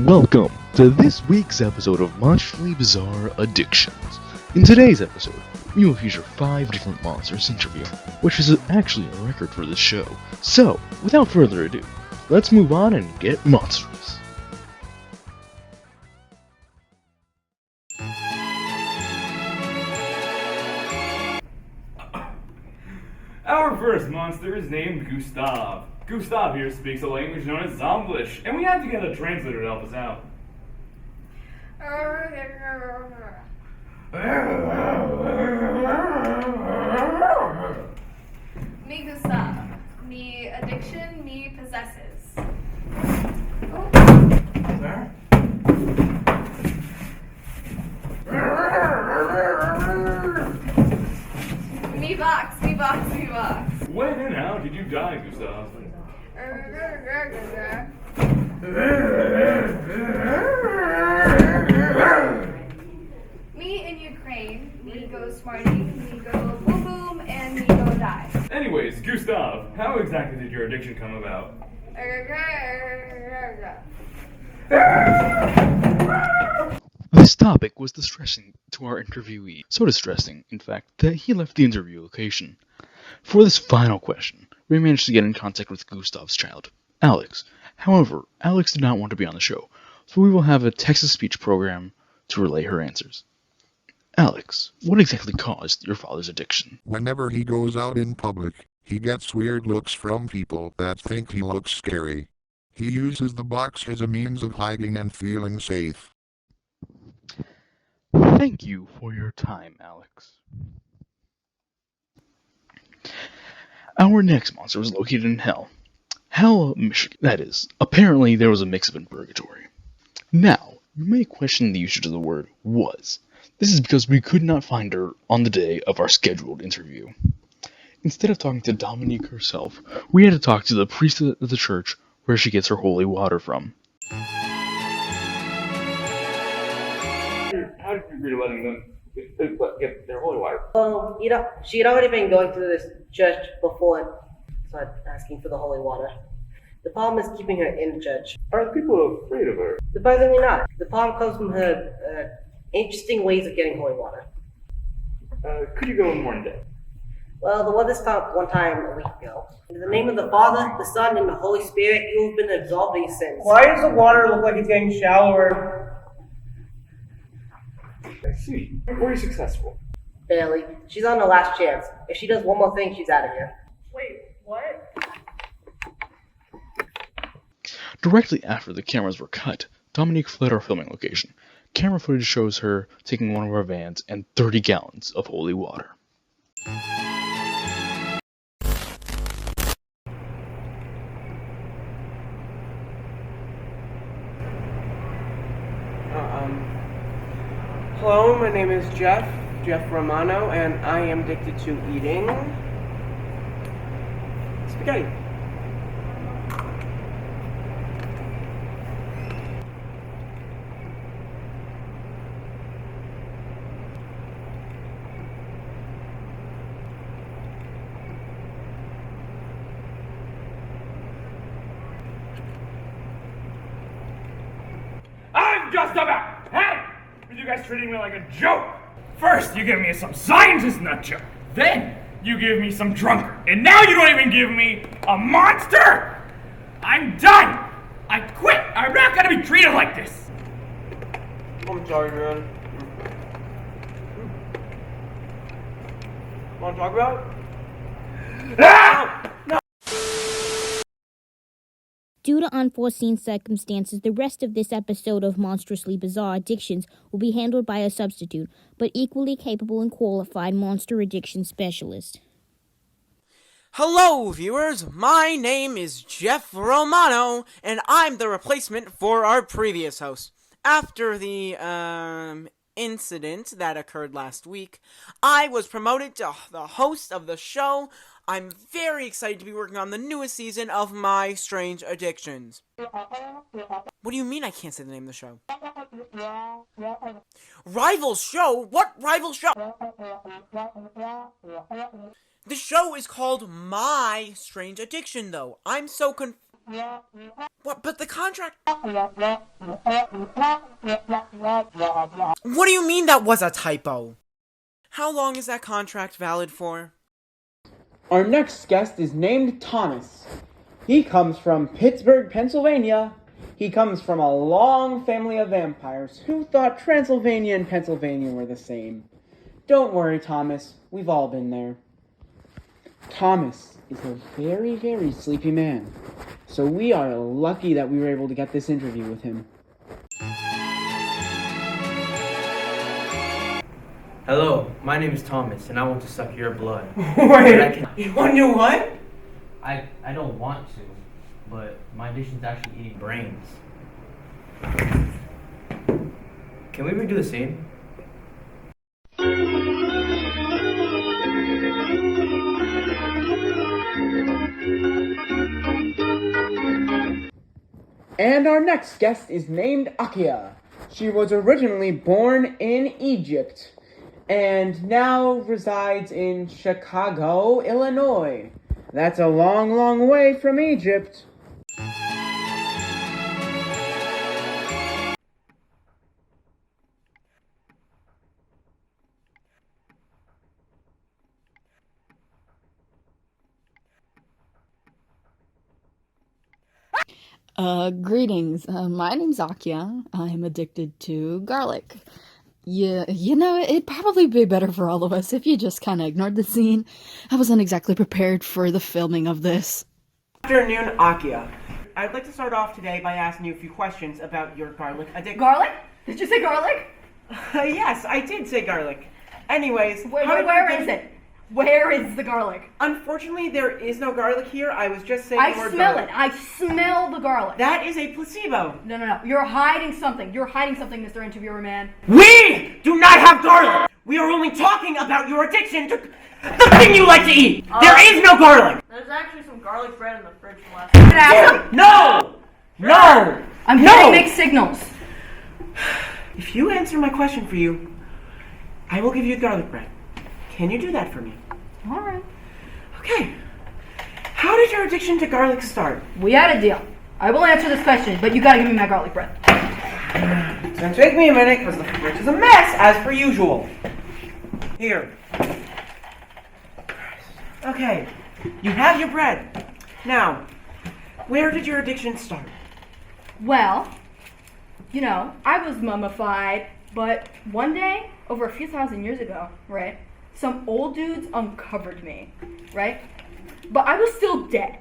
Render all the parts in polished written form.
Welcome to this week's episode of Monstrously Bizarre Addictions. In today's episode, we will feature 5 different monsters interview, which is actually a record for this show. So, without further ado, let's move on and get monstrous. Our first monster is named Gustav. Gustav here speaks a language known as Zomblish, and we had to get a translator to help us out. Me Gustav. Me addiction, me possesses. Me box, me box, me box. When and how did you die, Gustav? Me in Ukraine, me go smarty, me go boom boom, and me go die. Anyways, Gustav, how exactly did your addiction come about? This topic was distressing to our interviewee, so distressing, in fact, that he left the interview location. For this final question, we managed to get in contact with Gustav's child, Alex. However, Alex did not want to be on the show, so we will have a text-to-speech program to relay her answers. Alex, what exactly caused your father's addiction? Whenever he goes out in public, he gets weird looks from people that think he looks scary. He uses the box as a means of hiding and feeling safe. Thank you for your time, Alex. Our next monster was located in Hell. Hell, Michigan. That is, apparently there was a mix-up in Purgatory. Now, you may question the usage of the word was. This is because we could not find her on the day of our scheduled interview. Instead of talking to Dominique herself, we had to talk to the priest of the church where she gets her holy water from. How did you agree to letting them get their holy water? Well, she had already been going through this church before started asking for the holy water. The problem is keeping her in the church. Are the people afraid of her? Surprisingly not. The problem comes from her interesting ways of getting holy water. Could you go in more in depth? Well, there was this one time a week ago. In the name of the Father, the Son, and the Holy Spirit, you have been absolved of your sins. Why does the water look like it's getting shallower? I see. Were you successful? Barely. She's on her last chance. If she does one more thing, she's out of here. Wait, what? Directly after the cameras were cut, Dominique fled our filming location. Camera footage shows her taking one of our vans and 30 gallons of holy water. Hello, my name is Jeff Romano, and I am addicted to eating spaghetti. I'm just about. Hey! Are you guys treating me like a joke? First, you give me some scientist nut joke. Then, you give me some drunkard. And now you don't even give me a monster! I'm done! I quit! I'm not gonna be treated like this! I'm sorry, man. Want to talk about it? Ah! Due to unforeseen circumstances, the rest of this episode of Monstrously Bizarre Addictions will be handled by a substitute, but equally capable and qualified monster addiction specialist. Hello, viewers. My name is Jeff Romano, and I'm the replacement for our previous host. After the, incident that occurred last week, I was promoted to the host of the show. I'm very excited to be working on the newest season of My Strange Addictions. What do you mean I can't say the name of the show? Rival show? What rival show? The show is called My Strange Addiction, though. I'm so What? But the contract... What do you mean that was a typo? How long is that contract valid for? Our next guest is named Thomas. He comes from Pittsburgh, Pennsylvania. He comes from a long family of vampires who thought Transylvania and Pennsylvania were the same. Don't worry, Thomas. We've all been there. Thomas is a very, very sleepy man. So we are lucky that we were able to get this interview with him. Hello, my name is Thomas, and I want to suck your blood. Wait, you want to do what? I don't want to, but my addiction's actually eating brains. Can we redo the scene? And our next guest is named Akia. She was originally born in Egypt and now resides in Chicago, Illinois. That's a long, long way from Egypt. Greetings. My name's Akia. I'm addicted to garlic. Yeah, you know, it'd probably be better for all of us if you just kind of ignored the scene. I wasn't exactly prepared for the filming of this. Good afternoon, Akia. I'd like to start off today by asking you a few questions about your garlic addiction. Garlic? Did you say garlic? Yes, I did say garlic. Anyways, Where is it? Where is the garlic? Unfortunately, there is no garlic here. I was just saying I the word smell garlic. it. I smell the garlic. That is a placebo. No. You're hiding something. You're hiding something, Mr. Interviewer Man. We do not have garlic! We are only talking about your addiction to the thing you like to eat! There is no garlic! There's actually some garlic bread in the fridge from last night. No! No! I'm No! getting mixed signals. If you answer my question for you, I will give you garlic bread. Can you do that for me? All right. Okay. How did your addiction to garlic start? We had a deal. I will answer this question, but you gotta give me my garlic bread. It's gonna take me a minute because the fridge is a mess, as per usual. Here. Okay. You have your bread. Now, where did your addiction start? Well, you know, I was mummified, but one day, over a few thousand years ago, right, some old dudes uncovered me, right? But I was still dead.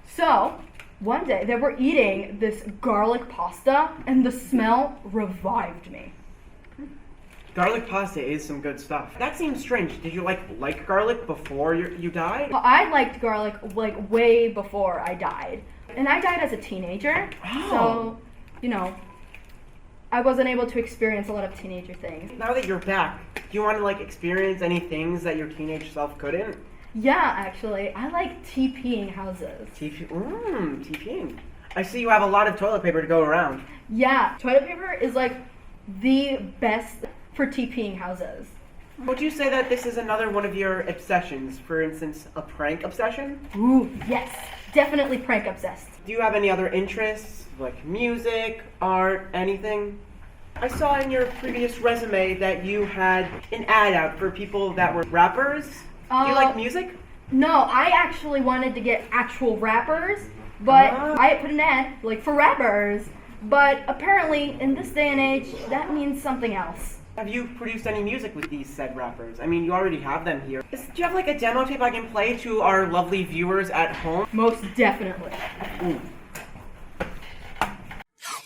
So, one day they were eating this garlic pasta, and the smell revived me. Garlic pasta is some good stuff. That seems strange. Did you like garlic before you died? I liked garlic like way before I died. And I died as a teenager. Oh. So, you know, I wasn't able to experience a lot of teenager things. Now that you're back, do you want to experience any things that your teenage self couldn't? Yeah, actually, I like TPing houses. TPing. I see you have a lot of toilet paper to go around. Yeah, toilet paper is like the best for TPing houses. Would you say that this is another one of your obsessions? For instance, a prank obsession? Ooh, yes, definitely prank obsessed. Do you have any other interests, like music, art, anything? I saw in your previous resume that you had an ad out for people that were rappers. Do you like music? No, I actually wanted to get actual rappers, but I put an ad like for rappers. But apparently, in this day and age, that means something else. Have you produced any music with these said rappers? I mean, you already have them here. Do you have a demo tape I can play to our lovely viewers at home? Most definitely. Ooh.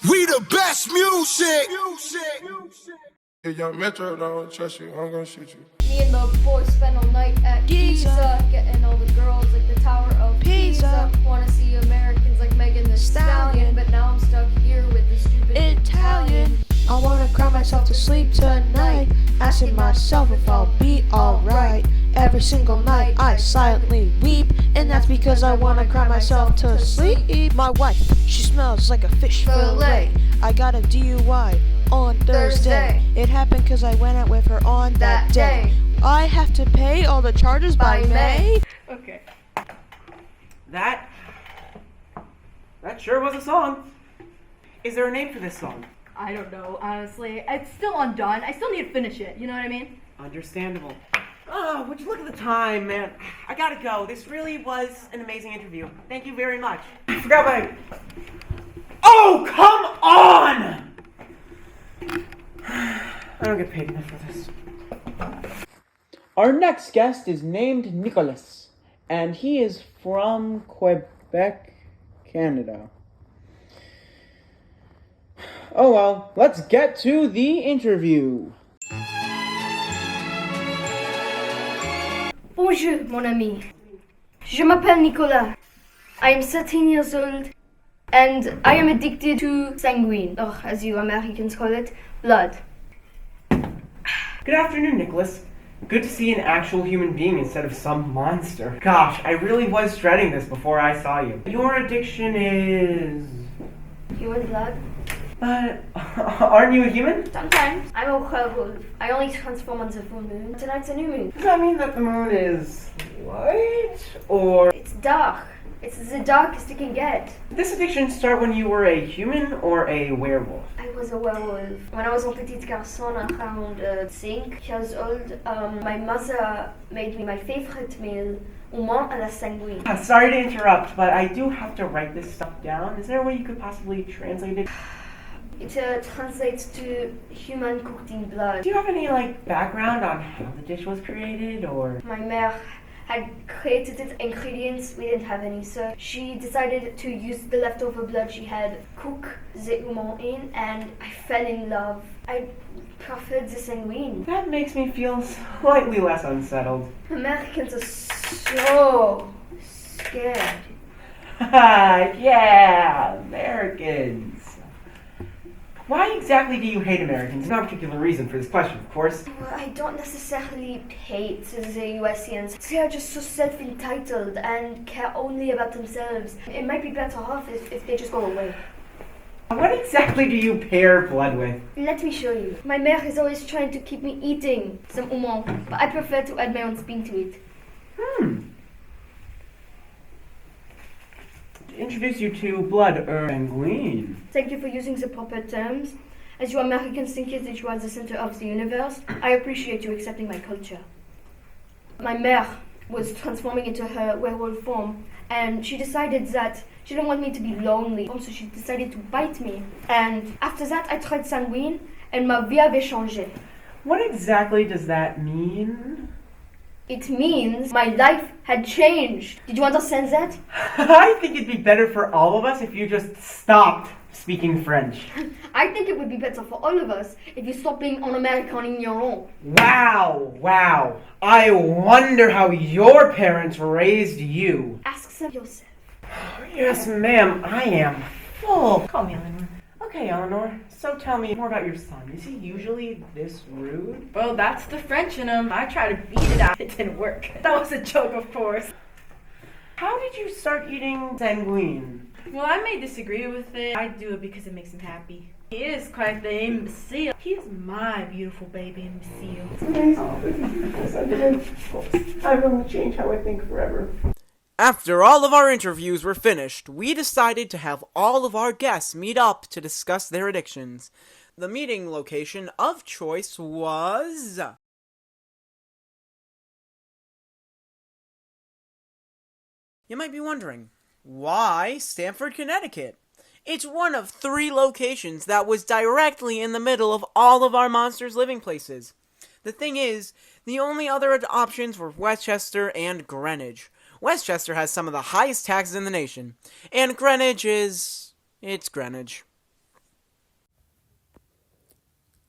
We the best music. If young Metro don't trust you, I'm gonna shoot you. Me and the boys spend all night at Pizza, getting all the girls like the Tower of Pizza. Wanna see Americans like Megan Thee Stallion, but now I'm stuck here with the stupid Italian. I wanna cry myself to sleep tonight, asking myself if I'll be alright. Every single night I silently weep, and that's because I wanna cry myself to sleep. My wife, she smells like a fish fillet. I got a DUI on Thursday. It happened cause I went out with her on that day. I have to pay all the charges by May. Okay. That That sure was a song. Is there a name for this song? I don't know, honestly. It's still undone. I still need to finish it, you know what I mean? Understandable. Oh, would you look at the time, man. I gotta go. This really was an amazing interview. Thank you very much. I forgot my... Oh, come on! I don't get paid enough for this. Our next guest is named Nicholas, and he is from Quebec, Canada. Oh well, let's get to the interview. Bonjour, mon ami. Je m'appelle Nicolas. I am 13 years old, and I am addicted to sanguine, or as you Americans call it, blood. Good afternoon, Nicholas. Good to see an actual human being instead of some monster. Gosh, I really was dreading this before I saw you. Your addiction is... Human blood? But aren't you a human? Sometimes. I'm a werewolf. I only transform on the full moon. Tonight's a new moon. Does that mean that the moon is light? Or... It's dark. It's the darkest it can get. Did this addiction start when you were a human or a werewolf? I was a werewolf. When I was a petit garçon, around 5 years old, my mother made me my favorite meal, Humain à la sanguine. Sorry to interrupt, but I do have to write this stuff down. Is there a way you could possibly translate it? It translates to human cooked in blood. Do you have any, background on how the dish was created, or...? My mère had created its ingredients. We didn't have any, so she decided to use the leftover blood she had, cook the humain in, and I fell in love. I preferred the sanguine. That makes me feel slightly less unsettled. Americans are so scared. Yeah, Americans. Why exactly do you hate Americans? No particular reason for this question, of course. Well, I don't necessarily hate the USians. They are just so self-entitled and care only about themselves. It might be better off if they just go away. What exactly do you pair blood with? Let me show you. My mère is always trying to keep me eating some humain, but I prefer to add my own spin to it. Introduce you to blood sanguine. Thank you for using the proper terms. As you Americans think that you are the center of the universe, I appreciate you accepting my culture. My mère was transforming into her werewolf form, and she decided that she didn't want me to be lonely, so she decided to bite me. And after that, I tried sanguine, and ma vie avait changé. What exactly does that mean? It means my life had changed. Did you understand that? I think it'd be better for all of us if you just stopped speaking French. I think it would be better for all of us if you stop being un American ignorant. Wow. I wonder how your parents raised you. Ask them yourself. Yes, ma'am, I am full. Call me Eleanor. Okay, Eleanor, so tell me more about your son. Is he usually this rude? Well, that's the French in him. I tried to beat it out. It didn't work. That was a joke, of course. How did you start eating sanguine? Well, I may disagree with it. I do it because it makes him happy. He is quite the imbecile. He's my beautiful baby imbecile. I will change how I think forever. After all of our interviews were finished, we decided to have all of our guests meet up to discuss their addictions. The meeting location of choice was... You might be wondering, why Stamford, Connecticut? It's one of 3 locations that was directly in the middle of all of our monsters' living places. The thing is, the only other options were Westchester and Greenwich. Westchester has some of the highest taxes in the nation, and Greenwich it's Greenwich.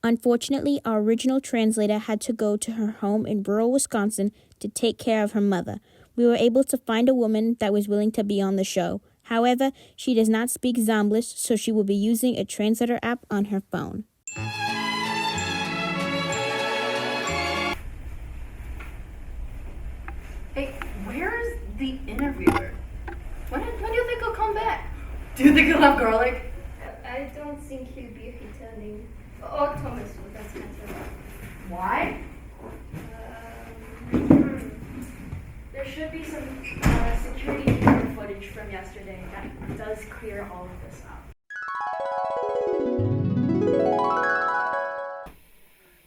Unfortunately, our original translator had to go to her home in rural Wisconsin to take care of her mother. We were able to find a woman that was willing to be on the show. However, she does not speak Zomblish, so she will be using a translator app on her phone. Hey, where's the interviewer? When do you think he'll come back? Do you think he'll have garlic? I don't think he'll be returning. Or Thomas will, that's better. Why? There should be some security camera footage from from yesterday. That does clear all of this up.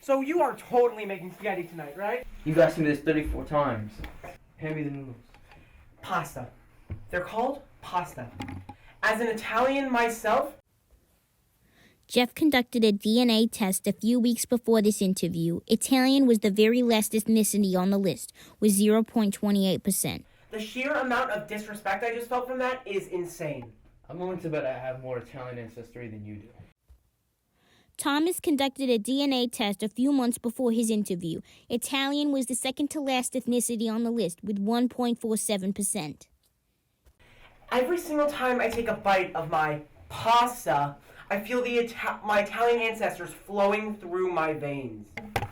So you are totally making spaghetti tonight, right? You've asked me this 34 times. Hand me the noodles. Pasta. They're called pasta. As an Italian myself, Jeff conducted a DNA test a few weeks before this interview. Italian was the very last ethnicity on the list, with 0.28%. the sheer amount of disrespect I just felt from that is insane. I'm willing to bet I have more Italian ancestry than you do. Thomas conducted a DNA test a few months before his interview. Italian was the second to last ethnicity on the list, with 1.47%. Every single time I take a bite of my pasta, I feel my Italian ancestors flowing through my veins. It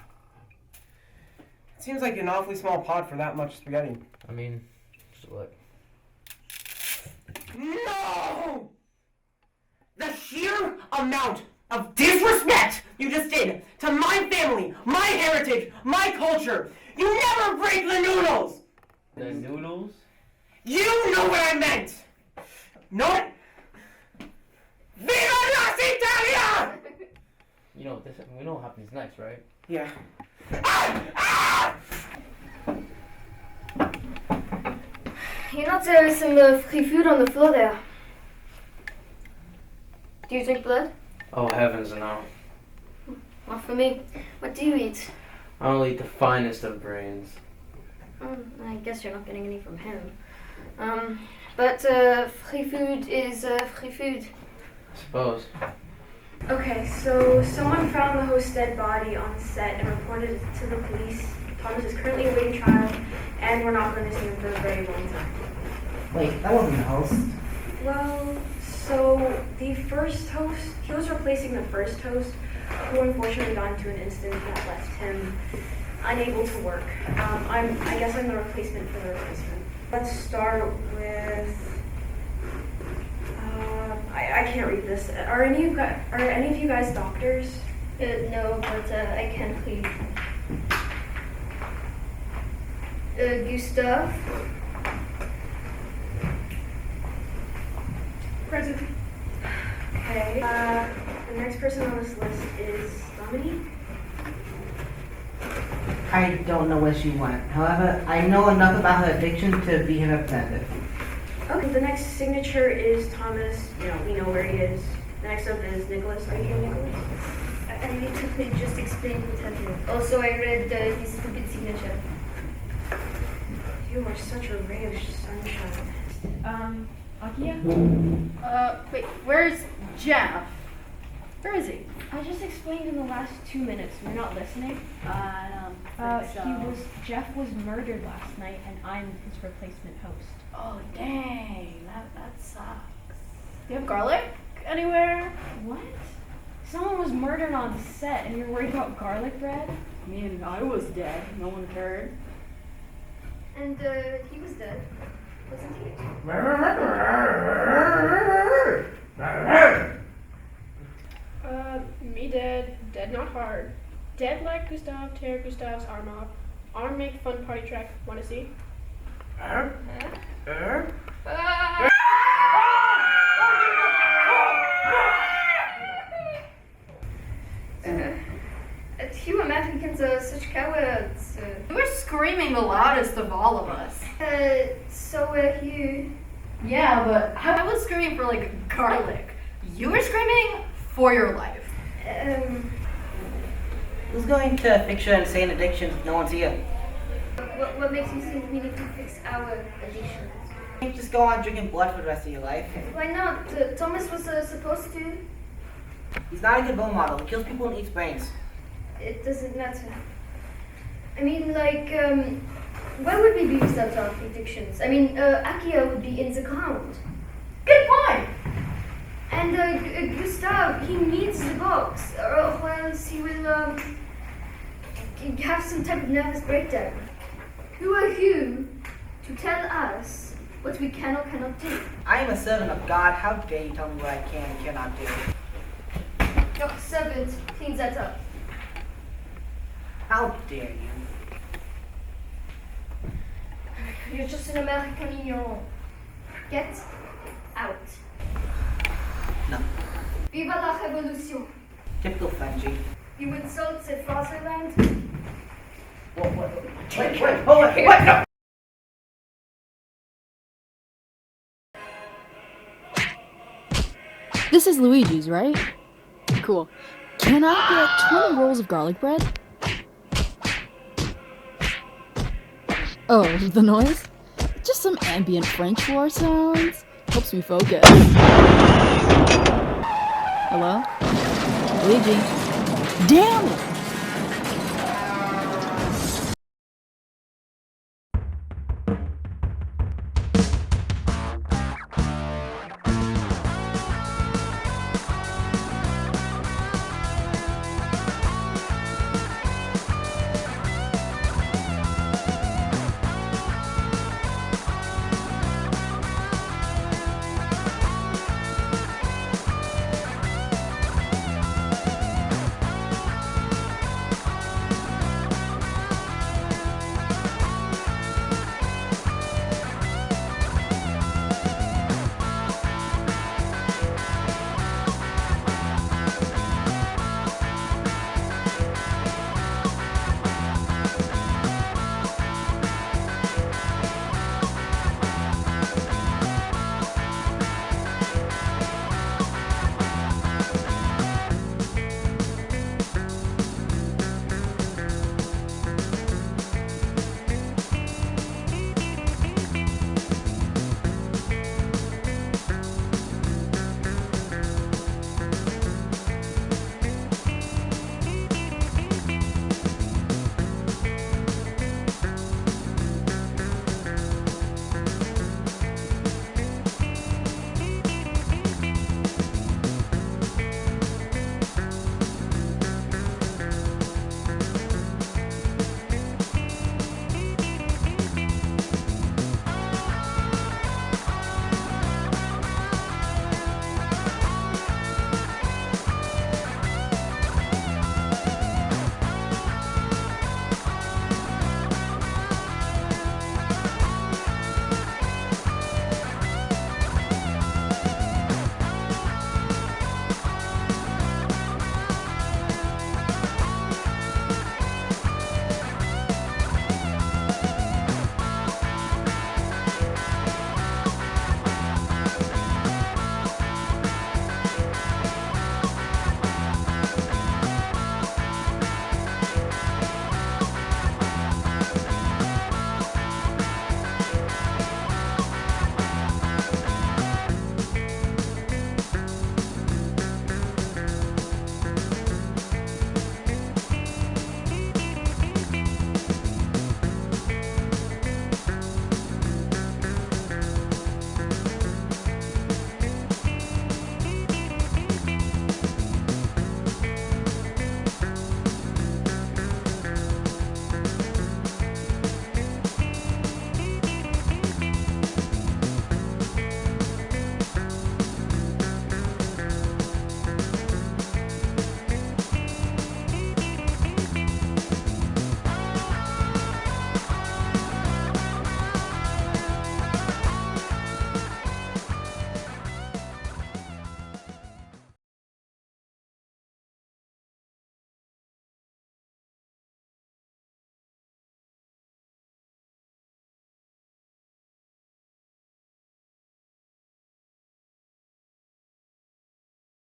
seems like an awfully small pot for that much spaghetti. I mean, just look. No! The sheer amount of disrespect you just did to my family, my heritage, my culture. You never break the noodles! The noodles? You know what I meant! Know it? Viva la Italia! You know this. We know what happens next, right? Yeah. You know there is some free food on the floor there. Do you drink blood? Oh heavens, no! Not for me. What do you eat? I only eat the finest of brains. I guess you're not getting any from him. But free food is free food. I suppose. Okay, so someone found the host's dead body on set and reported it to the police. Thomas is currently awaiting trial, and we're not going to see him for a very long time. Wait, that wasn't the host. Well, so the first host, he was replacing the first host, who unfortunately got into an incident that left him unable to work. I guess I'm the replacement for the replacement. Let's start with. I can't read this. Are any of you guys doctors? No, but I can plead. Gustav. Present. Okay. The next person on this list is Dominique. I don't know where she went. However, I know enough about her addiction to be her representative. Okay, the next signature is Thomas. We know where he is. The next up is Nicholas. Are you here, Nicholas? I need to just explain what's happening. Also, I read his stupid signature. You are such a ray of sunshine. Akia? Wait, where's Jeff? Where is he? I just explained in the last 2 minutes. You're not listening? I don't think so. Jeff was murdered last night, and I'm his replacement host. Oh, dang. That sucks. Do you have garlic anywhere? What? Someone was murdered on set, and you're worried about garlic bread? I mean, I was dead. No one cared. And, he was dead, wasn't he? Me dead. Dead not hard. Dead like Gustav, tear Gustav's arm off. Arm make fun party track. Wanna see? You Americans are such cowards. You were screaming the loudest of all of us. So were you. Yeah, but I was screaming for like garlic. You were screaming for your life. Who's going to fix your insane addiction? No one's here. What makes you think we need to fix our addictions? You can't just go on drinking blood for the rest of your life. Why not? Thomas was supposed to. He's not a good role model. He kills people and eats brains. It doesn't matter. I mean, like, where would we be without our addictions? I mean, Akia would be in the ground. Good point! And Gustav, he needs the box, or else he will have some type of nervous breakdown. Who are you to tell us what we can or cannot do? I am a servant of God. How dare you tell me what I can and cannot do? Your servant cleans that up. How dare you? You're just an American in your own. Get out. No. Viva la Révolution. Typical Frenchy. You insult the fatherland? Wait, no! This is Luigi's, right? Cool. Can I get 20 rolls of garlic bread? Oh, the noise? Just some ambient French war sounds. Helps me focus. Hello? Luigi? Damn it!